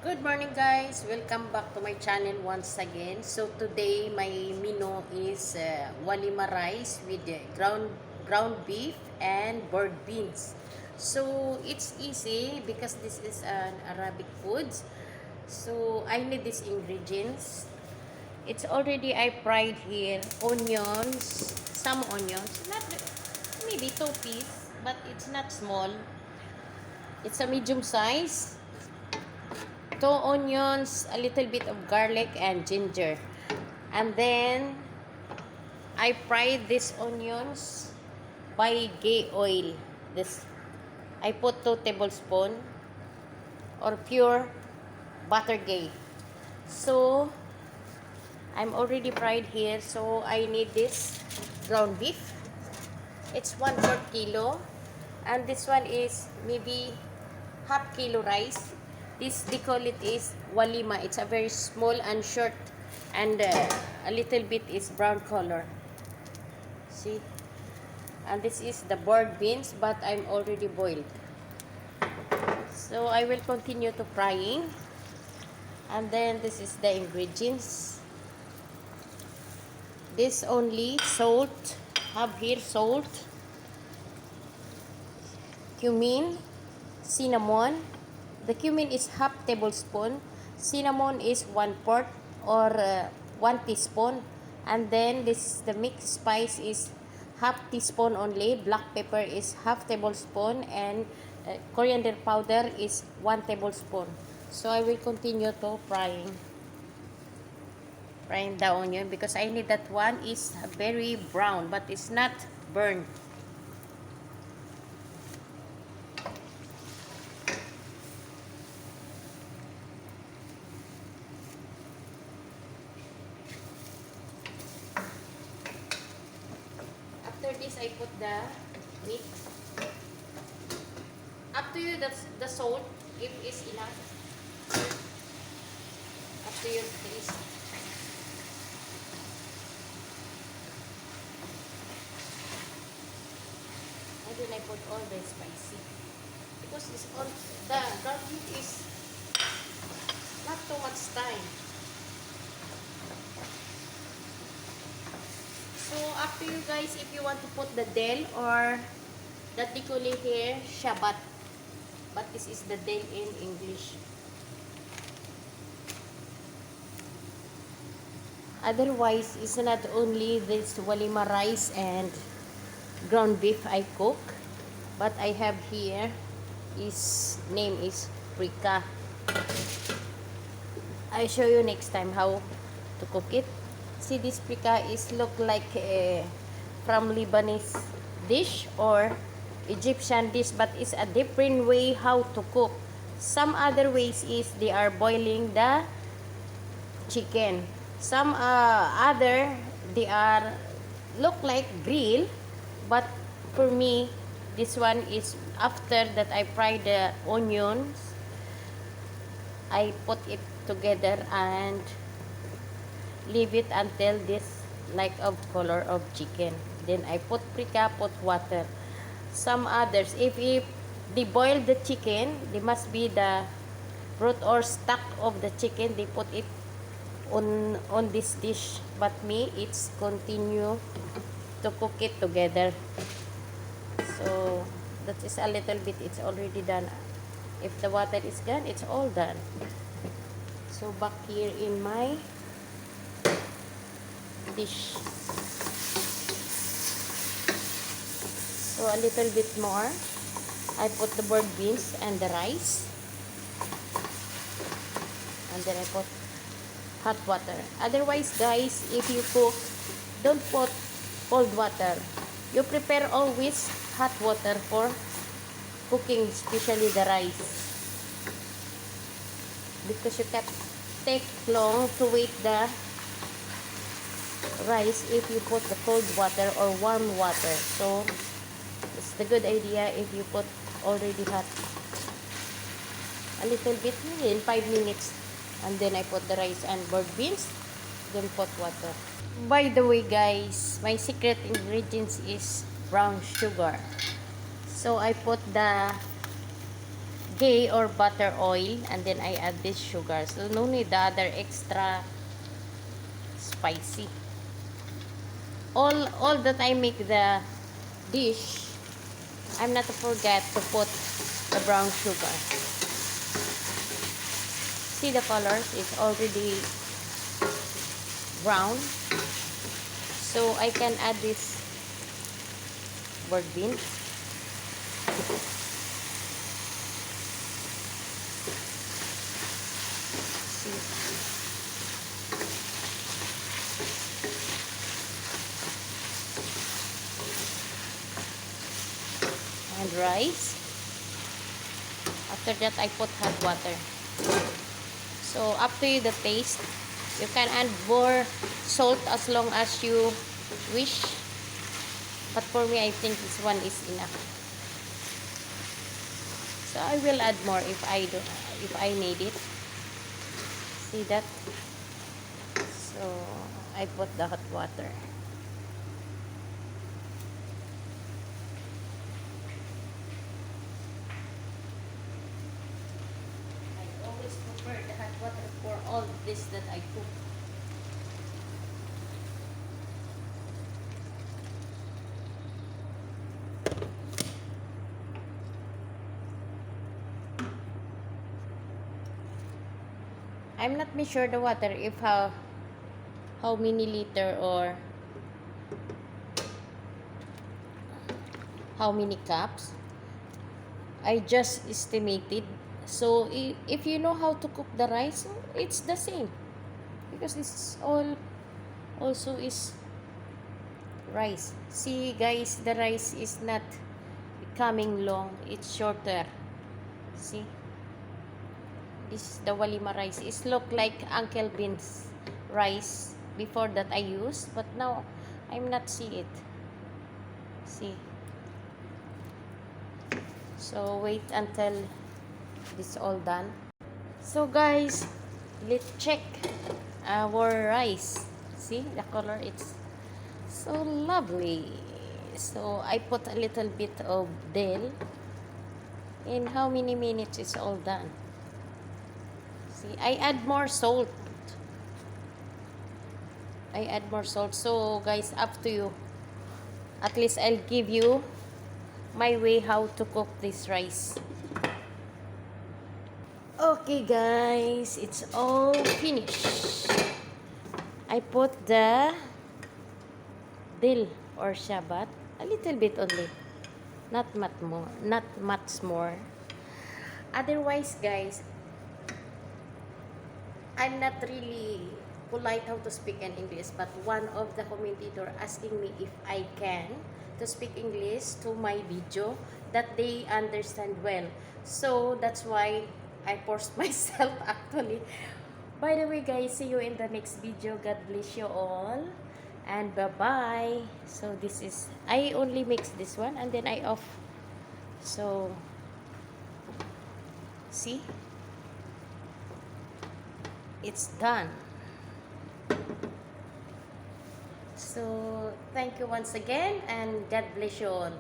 Good morning guys, welcome back to my channel once again. So today my menu is walima rice with ground beef and board beans. So it's easy because this is an Arabic food. So I need these ingredients. It's already I fried here onions, some onions, not maybe 2 pieces, but it's not small. It's a medium size. 2 onions, a little bit of garlic and ginger. And then I fried these onions by ghee oil. This I put 2 tablespoons or pure butter ghee. So I'm already fried here, so I need this ground beef. It's 1/4 kilo, and this one is maybe half kilo rice. This they call it is walima. It's a very small and short, and a little bit is brown color. See, and this is the board beans, but I'm already boiled. So I will continue to frying, and then this is the ingredients. This only salt. Have here salt, cumin, cinnamon. The cumin is half tablespoon. Cinnamon is 1/4 or 1 teaspoon. And then this the mixed spice is half teaspoon only. Black pepper is half tablespoon, and coriander powder is 1 tablespoon. So I will continue to frying the onion because I need that one is very brown but it's not burned. After this, I put the meat. Up to you, that's the salt, if it's enough. Up to your taste. And then I put all the spicy. Because it's all, the garlic is not too much time. So, up to you guys if you want to put the del or that they call it here, shabat. But this is the del in English. Otherwise, it's not only this walima rice and ground beef I cook, but I have here is name is prika. I show you next time how to cook it. See, this prika is look like from Lebanese dish or Egyptian dish, but it's a different way how to cook. Some other ways is they are boiling the chicken. Some other they are look like grill, but for me this one is after that I fry the onions, I put it together and leave it until this like of color of chicken. Then I put prika, put water. Some others, if they boil the chicken, they must be the root or stock of the chicken, they put it on this dish. But me, it's continue to cook it together. So that is a little bit, it's already done. If the water is gone, it's all done. So back here in my dish. So a little bit more. I put the board beans and the rice. And then I put hot water. Otherwise, guys, if you cook, don't put cold water. You prepare always hot water for cooking, especially the rice. Because you can take long to wait the rice if you put the cold water or warm water. So it's the good idea if you put already hot a little bit in 5 minutes, and then I put the rice and board beans, then put water. By the way guys, my secret ingredients is brown sugar. So I put the ghee or butter oil, and then I add this sugar. So no need the other extra spicy. All that I make the dish, I'm not to forget to put the brown sugar. See the colors is already brown. So I can add this bird beans. See. And rice. After that, I put hot water. So up to you the taste. You can add more salt as long as you wish. But for me, I think this one is enough. So I will add more if I need it. See that? So I put the hot water. I always prefer the hot water for all this that I cook. I'm not sure the water if how many liter or how many cups. I just estimated. So if you know how to cook the rice, it's the same because it's all also is rice. See guys, the rice is not becoming long, it's shorter. See, this is the walima rice. It look like Uncle Bean's rice before that I used, but now I'm not see it. See, so wait until this all done. So guys, let's check our rice. See the color, it's so lovely. So I put a little bit of dill. In how many minutes it's all done? See, I add more salt. I add more salt. So guys, up to you. At least I'll give you my way how to cook this rice. Okay guys, it's all finished. I put the dill or shabat, a little bit only, not much more. Otherwise guys, I'm not really polite how to speak in English, but one of the commentator asking me if I can to speak English to my video that they understand well. So that's why I forced myself actually. By the way guys, see you in the next video. God bless you all and bye bye. So this is, I only mix this one and then I off. So see, it's done. So thank you once again and God bless you all.